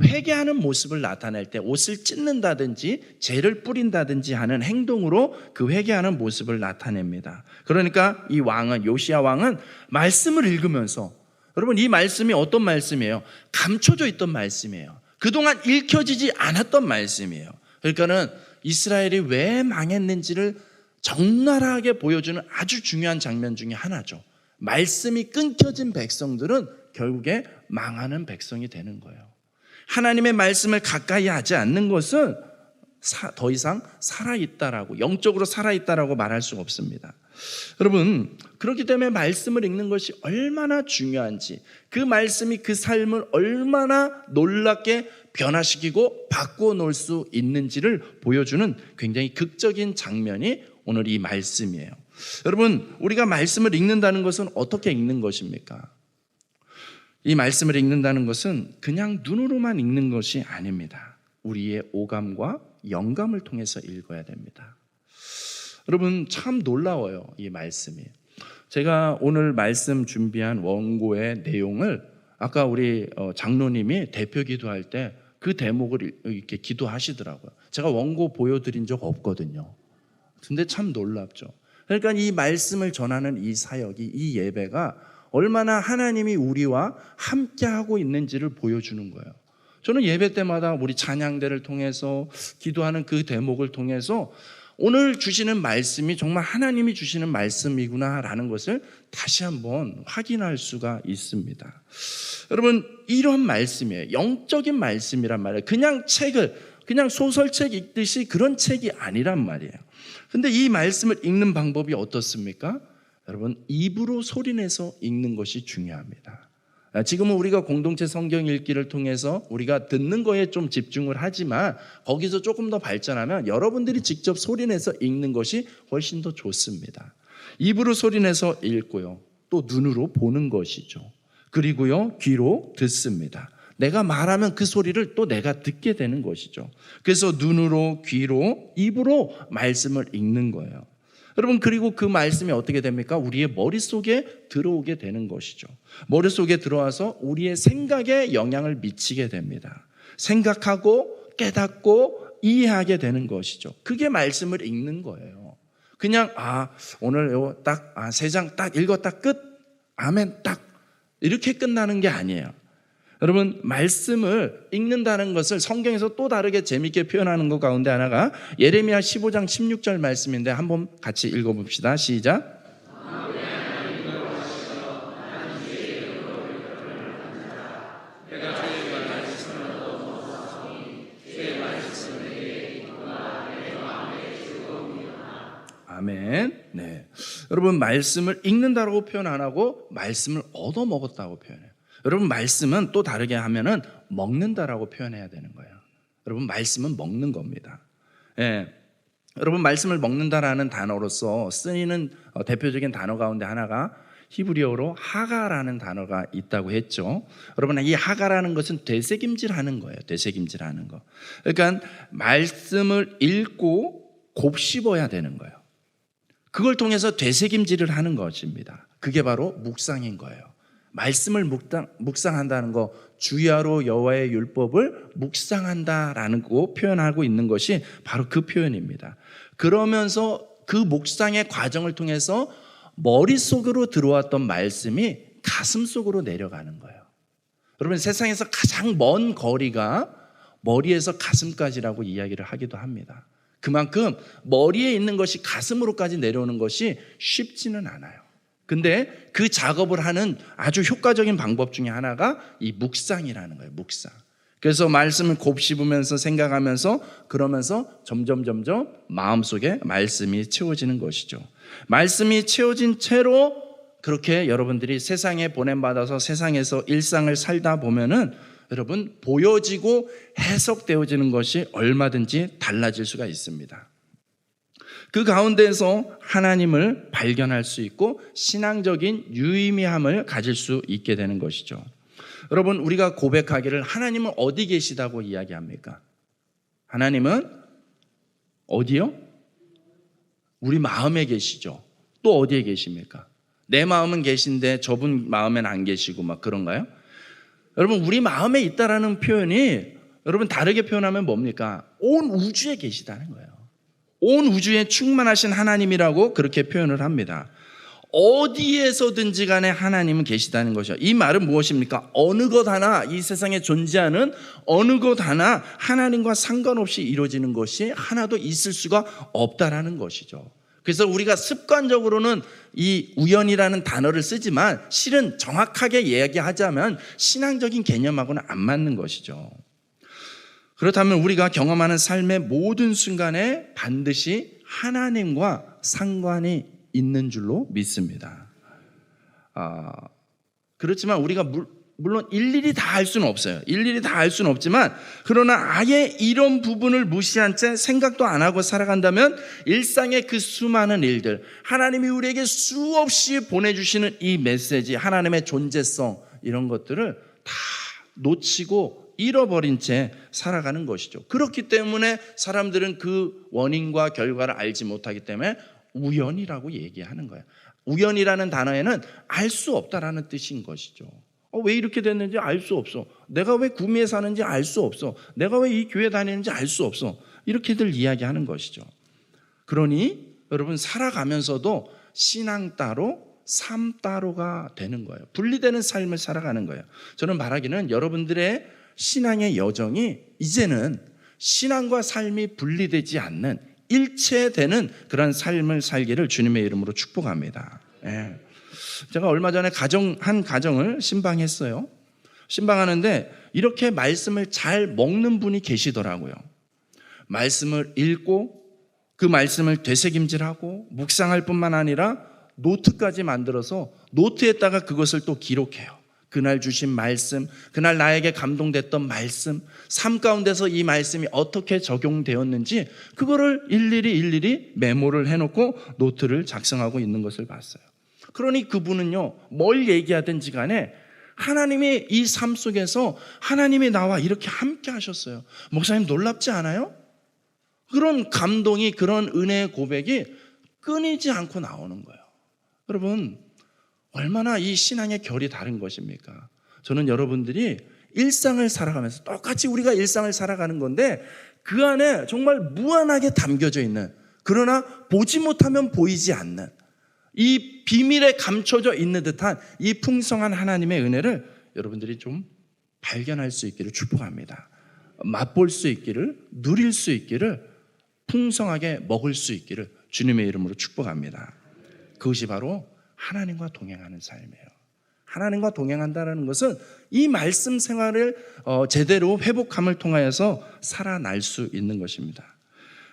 회개하는 모습을 나타낼 때 옷을 찢는다든지 죄를 뿌린다든지 하는 행동으로 그 회개하는 모습을 나타냅니다. 그러니까 이 왕은, 요시야 왕은 말씀을 읽으면서, 여러분, 이 말씀이 어떤 말씀이에요? 감춰져 있던 말씀이에요. 그동안 읽혀지지 않았던 말씀이에요. 그러니까는 이스라엘이 왜 망했는지를 적나라하게 보여주는 아주 중요한 장면 중에 하나죠. 말씀이 끊겨진 백성들은 결국에 망하는 백성이 되는 거예요. 하나님의 말씀을 가까이 하지 않는 것은 더 이상 살아있다라고, 영적으로 살아있다라고 말할 수가 없습니다. 여러분, 그렇기 때문에 말씀을 읽는 것이 얼마나 중요한지, 그 말씀이 그 삶을 얼마나 놀랍게 변화시키고 바꾸어 놓을 수 있는지를 보여주는 굉장히 극적인 장면이 오늘 이 말씀이에요. 여러분, 우리가 말씀을 읽는다는 것은 어떻게 읽는 것입니까? 이 말씀을 읽는다는 것은 그냥 눈으로만 읽는 것이 아닙니다. 우리의 오감과 영감을 통해서 읽어야 됩니다. 여러분, 참 놀라워요, 이 말씀이. 제가 오늘 말씀 준비한 원고의 내용을 아까 우리 장로님이 대표 기도할 때 그 대목을 이렇게 기도하시더라고요. 제가 원고 보여드린 적 없거든요. 근데 참 놀랍죠. 그러니까 이 말씀을 전하는 이 사역이, 이 예배가 얼마나 하나님이 우리와 함께하고 있는지를 보여주는 거예요. 저는 예배 때마다 우리 찬양대를 통해서 기도하는 그 대목을 통해서 오늘 주시는 말씀이 정말 하나님이 주시는 말씀이구나라는 것을 다시 한번 확인할 수가 있습니다. 여러분, 이런 말씀이에요. 영적인 말씀이란 말이에요. 그냥 소설책 읽듯이 그런 책이 아니란 말이에요. 근데 이 말씀을 읽는 방법이 어떻습니까? 여러분, 입으로 소리내서 읽는 것이 중요합니다. 지금은 우리가 공동체 성경 읽기를 통해서 우리가 듣는 거에 좀 집중을 하지만 거기서 조금 더 발전하면 여러분들이 직접 소리내서 읽는 것이 훨씬 더 좋습니다. 입으로 소리내서 읽고요, 또 눈으로 보는 것이죠. 그리고요, 귀로 듣습니다. 내가 말하면 그 소리를 또 내가 듣게 되는 것이죠. 그래서 눈으로, 귀로, 입으로 말씀을 읽는 거예요. 여러분, 그리고 그 말씀이 어떻게 됩니까? 우리의 머릿속에 들어오게 되는 것이죠. 머릿속에 들어와서 우리의 생각에 영향을 미치게 됩니다. 생각하고 깨닫고 이해하게 되는 것이죠. 그게 말씀을 읽는 거예요. 그냥 오늘 요 딱 3장 딱 읽었다 끝, 아멘 딱 이렇게 끝나는 게 아니에요. 여러분, 말씀을 읽는다는 것을 성경에서 또 다르게 재미있게 표현하는 것 가운데 하나가 예레미야 15장 16절 말씀인데 한번 같이 읽어봅시다. 시작. 여러분, 말씀을 읽는다라고 표현 안 하고 말씀을 얻어먹었다고 표현해요. 여러분, 말씀은 또 다르게 하면은 먹는다라고 표현해야 되는 거예요. 여러분, 말씀은 먹는 겁니다. 예. 여러분, 말씀을 먹는다라는 단어로서 쓰이는 대표적인 단어 가운데 하나가 히브리어로 하가라는 단어가 있다고 했죠. 여러분, 이 하가라는 것은 되새김질하는 거예요. 되새김질하는 거. 그러니까 말씀을 읽고 곱씹어야 되는 거예요. 그걸 통해서 되새김질을 하는 것입니다. 그게 바로 묵상인 거예요. 말씀을 묵상한다는 거, 주야로 여호와의 율법을 묵상한다라는 거 표현하고 있는 것이 바로 그 표현입니다. 그러면서 그 묵상의 과정을 통해서 머릿속으로 들어왔던 말씀이 가슴속으로 내려가는 거예요. 여러분, 세상에서 가장 먼 거리가 머리에서 가슴까지라고 이야기를 하기도 합니다. 그만큼 머리에 있는 것이 가슴으로까지 내려오는 것이 쉽지는 않아요. 근데 그 작업을 하는 아주 효과적인 방법 중에 하나가 이 묵상이라는 거예요. 묵상. 그래서 말씀을 곱씹으면서 생각하면서 그러면서 점점 마음속에 말씀이 채워지는 것이죠. 말씀이 채워진 채로 그렇게 여러분들이 세상에 보냄받아서 세상에서 일상을 살다 보면은 여러분, 보여지고 해석되어지는 것이 얼마든지 달라질 수가 있습니다. 그 가운데에서 하나님을 발견할 수 있고 신앙적인 유의미함을 가질 수 있게 되는 것이죠. 여러분, 우리가 고백하기를 하나님은 어디 계시다고 이야기합니까? 하나님은 어디요? 우리 마음에 계시죠. 또 어디에 계십니까? 내 마음은 계신데 저분 마음엔 안 계시고 막 그런가요? 여러분, 우리 마음에 있다라는 표현이 여러분 다르게 표현하면 뭡니까? 온 우주에 계시다는 거예요. 온 우주에 충만하신 하나님이라고 그렇게 표현을 합니다. 어디에서든지 간에 하나님은 계시다는 것이죠. 이 말은 무엇입니까? 어느 것 하나, 이 세상에 존재하는 어느 것 하나 하나님과 상관없이 이루어지는 것이 하나도 있을 수가 없다라는 것이죠. 그래서 우리가 습관적으로는 이 우연이라는 단어를 쓰지만 실은 정확하게 이야기하자면 신앙적인 개념하고는 안 맞는 것이죠. 그렇다면 우리가 경험하는 삶의 모든 순간에 반드시 하나님과 상관이 있는 줄로 믿습니다. 그렇지만 우리가 물론 일일이 다 알 수는 없어요. 일일이 다 알 수는 없지만 그러나 아예 이런 부분을 무시한 채 생각도 안 하고 살아간다면 일상의 그 수많은 일들, 하나님이 우리에게 수없이 보내주시는 이 메시지, 하나님의 존재성, 이런 것들을 다 놓치고 잃어버린 채 살아가는 것이죠. 그렇기 때문에 사람들은 그 원인과 결과를 알지 못하기 때문에 우연이라고 얘기하는 거예요. 우연이라는 단어에는 알 수 없다라는 뜻인 것이죠. 왜 이렇게 됐는지 알 수 없어. 내가 왜 구미에 사는지 알 수 없어. 내가 왜 이 교회 다니는지 알 수 없어. 이렇게들 이야기하는 것이죠. 그러니 여러분, 살아가면서도 신앙 따로 삶 따로가 되는 거예요. 분리되는 삶을 살아가는 거예요. 저는 말하기는 여러분들의 신앙의 여정이 이제는 신앙과 삶이 분리되지 않는 일체되는 그런 삶을 살기를 주님의 이름으로 축복합니다. 예. 제가 얼마 전에 한 가정을 신방했어요. 신방하는데 이렇게 말씀을 잘 먹는 분이 계시더라고요. 말씀을 읽고 그 말씀을 되새김질하고 묵상할 뿐만 아니라 노트까지 만들어서 노트에다가 그것을 또 기록해요. 그날 주신 말씀, 그날 나에게 감동됐던 말씀, 삶 가운데서 이 말씀이 어떻게 적용되었는지 그거를 일일이 메모를 해놓고 노트를 작성하고 있는 것을 봤어요. 그러니 그분은요, 뭘 얘기하든지 간에 하나님이 이 삶 속에서 하나님이 나와 이렇게 함께 하셨어요. 목사님, 놀랍지 않아요? 그런 감동이, 그런 은혜의 고백이 끊이지 않고 나오는 거예요. 여러분, 얼마나 이 신앙의 결이 다른 것입니까? 저는 여러분들이 일상을 살아가면서 똑같이 우리가 일상을 살아가는 건데 그 안에 정말 무한하게 담겨져 있는, 그러나 보지 못하면 보이지 않는 이 비밀에 감춰져 있는 듯한 이 풍성한 하나님의 은혜를 여러분들이 좀 발견할 수 있기를 축복합니다. 맛볼 수 있기를, 누릴 수 있기를, 풍성하게 먹을 수 있기를 주님의 이름으로 축복합니다. 그것이 바로 하나님과 동행하는 삶이에요. 하나님과 동행한다는 것은 이 말씀 생활을 제대로 회복함을 통하여서 살아날 수 있는 것입니다.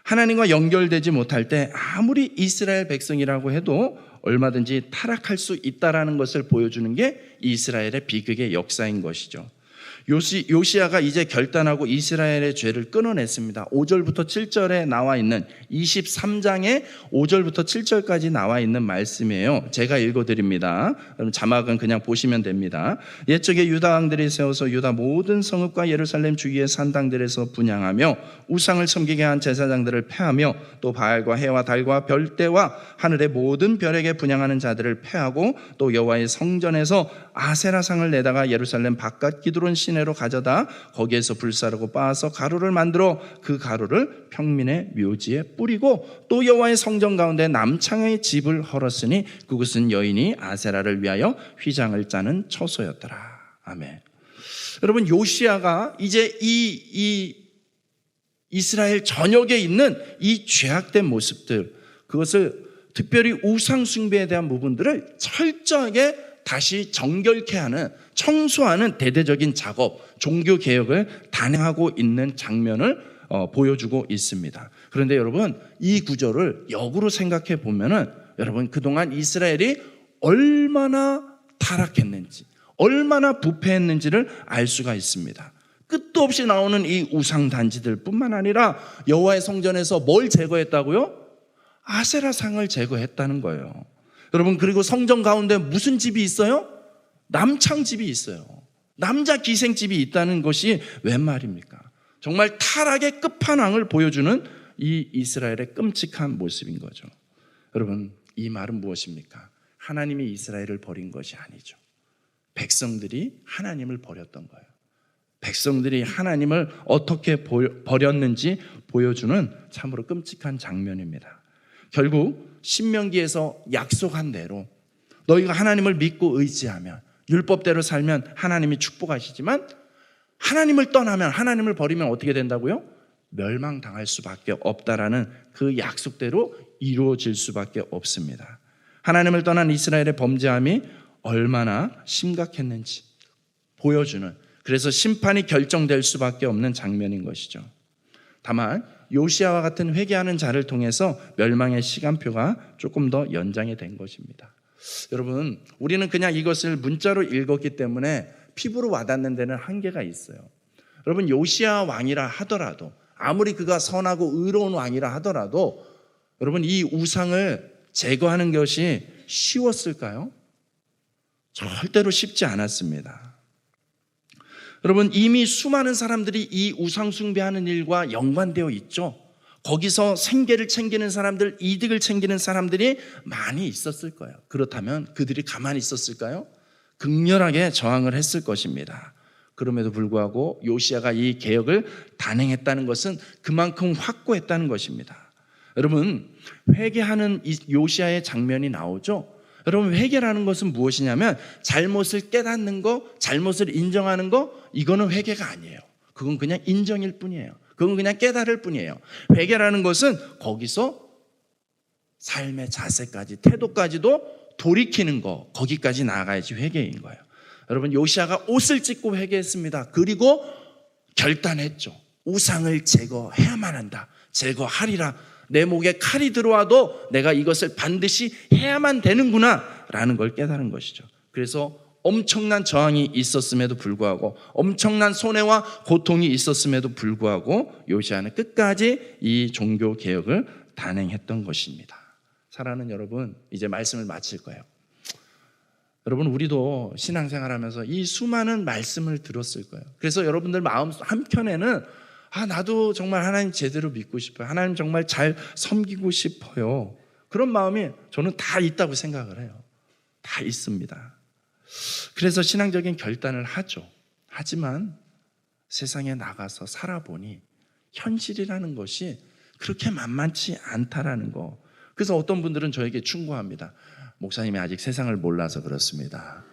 하나님과 연결되지 못할 때 아무리 이스라엘 백성이라고 해도 얼마든지 타락할 수 있다라는 것을 보여주는 게 이스라엘의 비극의 역사인 것이죠. 요시야가 이제 결단하고 이스라엘의 죄를 끊어냈습니다. 5절부터 7절에 나와 있는 23장의 5절부터 7절까지 나와 있는 말씀이에요. 제가 읽어드립니다. 자막은 그냥 보시면 됩니다. 옛적에 유다 왕들이 세워서 유다 모든 성읍과 예루살렘 주위의 산당들에서 분향하며 우상을 섬기게 한 제사장들을 패하며 또 바알과 해와 달과 별대와 하늘의 모든 별에게 분향하는 자들을 패하고 또 여호와의 성전에서 아세라상을 내다가 예루살렘 바깥 기드론 시내로 가져다 거기에서 불사르고 빻아서 가루를 만들어 그 가루를 평민의 묘지에 뿌리고 또 여호와의 성전 가운데 남창의 집을 헐었으니 그곳은 여인이 아세라를 위하여 휘장을 짜는 처소였더라. 아멘. 여러분, 요시야가 이제 이 이스라엘 전역에 있는 이 죄악된 모습들, 그것을 특별히 우상 숭배에 대한 부분들을 철저하게 다시 정결케 하는, 청소하는 대대적인 작업, 종교 개혁을 단행하고 있는 장면을 보여주고 있습니다. 그런데 여러분, 이 구절을 역으로 생각해 보면은 여러분, 그동안 이스라엘이 얼마나 타락했는지, 얼마나 부패했는지를 알 수가 있습니다. 끝도 없이 나오는 이 우상 단지들 뿐만 아니라 여호와의 성전에서 뭘 제거했다고요? 아세라상을 제거했다는 거예요. 여러분, 그리고 성전 가운데 무슨 집이 있어요? 남창집이 있어요. 남자 기생집이 있다는 것이 웬 말입니까? 정말 타락의 끝판왕을 보여주는 이 이스라엘의 끔찍한 모습인 거죠. 여러분, 이 말은 무엇입니까? 하나님이 이스라엘을 버린 것이 아니죠. 백성들이 하나님을 버렸던 거예요. 백성들이 하나님을 어떻게 버렸는지 보여주는 참으로 끔찍한 장면입니다. 결국 신명기에서 약속한 대로 너희가 하나님을 믿고 의지하면, 율법대로 살면 하나님이 축복하시지만 하나님을 떠나면, 하나님을 버리면 어떻게 된다고요? 멸망당할 수밖에 없다라는 그 약속대로 이루어질 수밖에 없습니다. 하나님을 떠난 이스라엘의 범죄함이 얼마나 심각했는지 보여주는, 그래서 심판이 결정될 수밖에 없는 장면인 것이죠. 다만 요시야와 같은 회개하는 자를 통해서 멸망의 시간표가 조금 더 연장이 된 것입니다. 여러분, 우리는 그냥 이것을 문자로 읽었기 때문에 피부로 와닿는 데는 한계가 있어요. 여러분, 요시야 왕이라 하더라도, 아무리 그가 선하고 의로운 왕이라 하더라도 여러분, 이 우상을 제거하는 것이 쉬웠을까요? 절대로 쉽지 않았습니다. 여러분, 이미 수많은 사람들이 이 우상 숭배하는 일과 연관되어 있죠. 거기서 생계를 챙기는 사람들, 이득을 챙기는 사람들이 많이 있었을 거예요. 그렇다면 그들이 가만히 있었을까요? 극렬하게 저항을 했을 것입니다. 그럼에도 불구하고 요시야가 이 개혁을 단행했다는 것은 그만큼 확고했다는 것입니다. 여러분, 회개하는 이 요시야의 장면이 나오죠. 여러분, 회개라는 것은 무엇이냐면 잘못을 깨닫는 거, 잘못을 인정하는 거, 이거는 회개가 아니에요. 그건 그냥 인정일 뿐이에요. 그건 그냥 깨달을 뿐이에요. 회개라는 것은 거기서 삶의 자세까지, 태도까지도 돌이키는 거, 거기까지 나아가야지 회개인 거예요. 여러분, 요시야가 옷을 찢고 회개했습니다. 그리고 결단했죠. 우상을 제거해야만 한다. 제거하리라. 내 목에 칼이 들어와도 내가 이것을 반드시 해야만 되는구나 라는 걸 깨달은 것이죠. 그래서 엄청난 저항이 있었음에도 불구하고, 엄청난 손해와 고통이 있었음에도 불구하고 요시야는 끝까지 이 종교 개혁을 단행했던 것입니다. 사랑하는 여러분, 이제 말씀을 마칠 거예요. 여러분, 우리도 신앙생활하면서 이 수많은 말씀을 들었을 거예요. 그래서 여러분들 마음 한켠에는 나도 정말 하나님 제대로 믿고 싶어요. 하나님 정말 잘 섬기고 싶어요. 그런 마음이 저는 다 있다고 생각을 해요. 다 있습니다. 그래서 신앙적인 결단을 하죠. 하지만 세상에 나가서 살아보니 현실이라는 것이 그렇게 만만치 않다라는 거. 그래서 어떤 분들은 저에게 충고합니다. 목사님이 아직 세상을 몰라서 그렇습니다.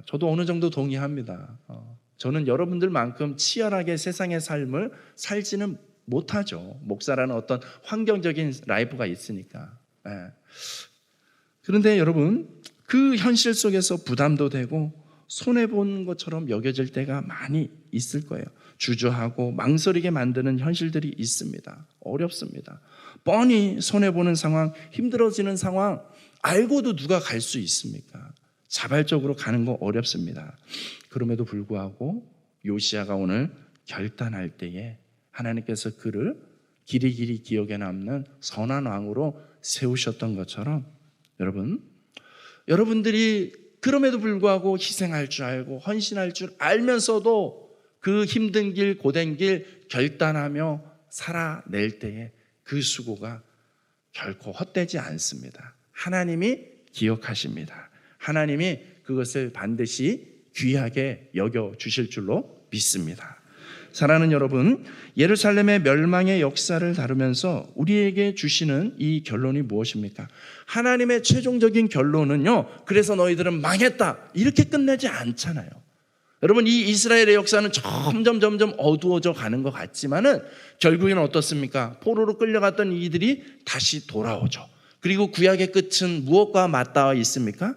저도 어느 정도 동의합니다. 저는 여러분들만큼 치열하게 세상의 삶을 살지는 못하죠. 목사라는 어떤 환경적인 라이프가 있으니까. 그런데 여러분, 그 현실 속에서 부담도 되고 손해본 것처럼 여겨질 때가 많이 있을 거예요. 주저하고 망설이게 만드는 현실들이 있습니다. 어렵습니다. 뻔히 손해보는 상황, 힘들어지는 상황 알고도 누가 갈 수 있습니까? 자발적으로 가는 거 어렵습니다. 그럼에도 불구하고 요시야가 오늘 결단할 때에 하나님께서 그를 길이길이 기억에 남는 선한 왕으로 세우셨던 것처럼 여러분들이 그럼에도 불구하고 희생할 줄 알고 헌신할 줄 알면서도 그 힘든 길, 고된 길 결단하며 살아낼 때에 그 수고가 결코 헛되지 않습니다. 하나님이 기억하십니다. 하나님이 그것을 반드시 귀하게 여겨주실 줄로 믿습니다. 사랑하는 여러분, 예루살렘의 멸망의 역사를 다루면서 우리에게 주시는 이 결론이 무엇입니까? 하나님의 최종적인 결론은요, 그래서 너희들은 망했다 이렇게 끝내지 않잖아요. 여러분, 이 이스라엘의 역사는 점점 어두워져 가는 것 같지만은 결국에는 어떻습니까? 포로로 끌려갔던 이들이 다시 돌아오죠. 그리고 구약의 끝은 무엇과 맞닿아 있습니까?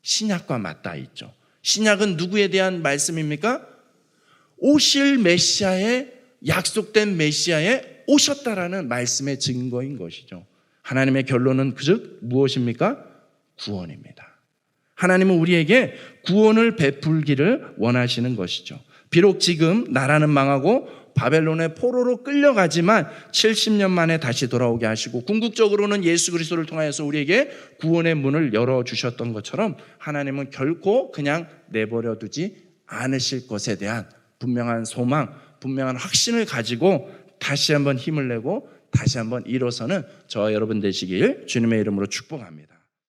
신약과 맞닿아 있죠. 신약은 누구에 대한 말씀입니까? 오실 메시아의, 약속된 메시아의 오셨다라는 말씀의 증거인 것이죠. 하나님의 결론은 즉 무엇입니까? 구원입니다. 하나님은 우리에게 구원을 베풀기를 원하시는 것이죠. 비록 지금 나라는 망하고 바벨론의 포로로 끌려가지만 70년 만에 다시 돌아오게 하시고 궁극적으로는 예수 그리스도를 통하여서 우리에게 구원의 문을 열어주셨던 것처럼 하나님은 결코 그냥 내버려 두지 않으실 것에 대한 분명한 소망, 분명한 확신을 가지고 다시 한번 힘을 내고 다시 한번 일어서는 저와 여러분 되시길 주님의 이름으로 축복합니다.